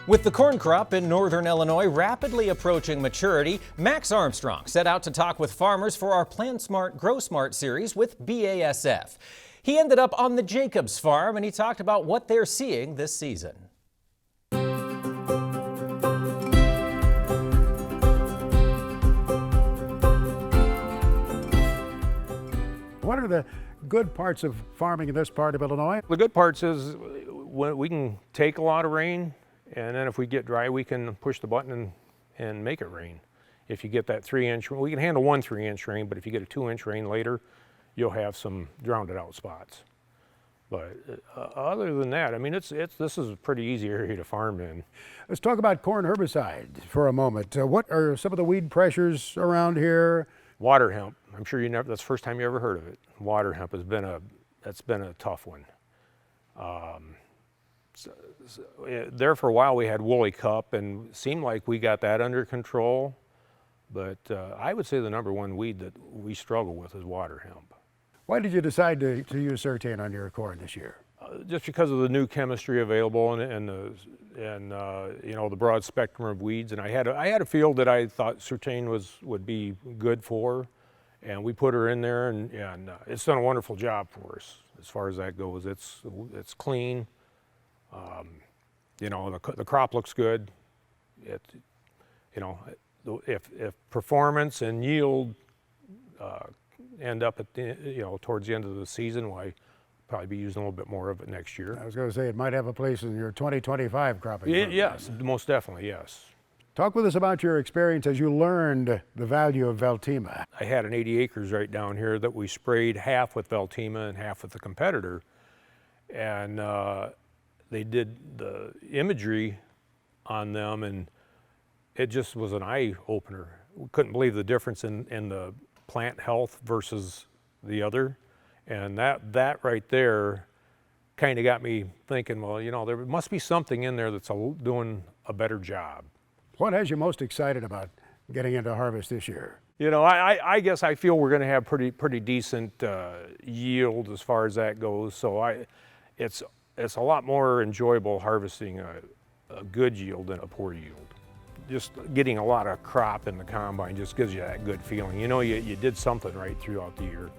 With the corn crop in northern Illinois rapidly approaching maturity, Max Armstrong set out to talk with farmers for our Plant Smart, Grow Smart series with BASF. He ended up on the Jacobs farm and he talked about what they're seeing this season. What are the good parts of farming in this part of Illinois? The good parts is when we can take a lot of rain, and then if we get dry, we can push the button and make it rain. If you get that 3-inch, we can handle one 3-inch rain, but if you get a 2-inch rain later, you'll have some drowned out spots. But other than that, I mean, this is a pretty easy area to farm in. Let's talk about corn herbicide for a moment. What are some of the weed pressures around here? Water hemp. I'm sure that's the first time you ever heard of it. Water hemp has been a tough one. There for a while we had woolly cup and seemed like we got that under control, but I would say the number one weed that we struggle with is water hemp. Why did you decide to use Certain on your corn this year? Just because of the new chemistry available and you know, the broad spectrum of weeds, and I had a field that I thought Certain would be good for, and we put her in there, and it's done a wonderful job for us as far as that goes. It's clean. You know, the crop looks good. You know, if performance and yield end up at towards the end of the season, why probably be using a little bit more of it next year. I was going to say it might have a place in your 2025 cropping. Yes, most definitely, yes. Talk with us about your experience as you learned the value of Veltima. I had an 80 acres right down here that we sprayed half with Veltima and half with the competitor, and they did the imagery on them, and it just was an eye opener. We couldn't believe the difference in the plant health versus the other, and that right there kind of got me thinking, well, you know, there must be something in there that's doing a better job. What has you most excited about getting into harvest this year? You know, I guess I feel we're going to have pretty decent yield as far as that goes. So it's a lot more enjoyable harvesting a good yield than a poor yield. Just getting a lot of crop in the combine just gives you that good feeling. You know, you did something right throughout the year.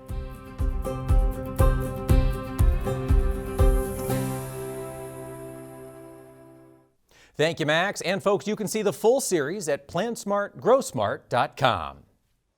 Thank you, Max. And folks, you can see the full series at PlantSmartGrowSmart.com.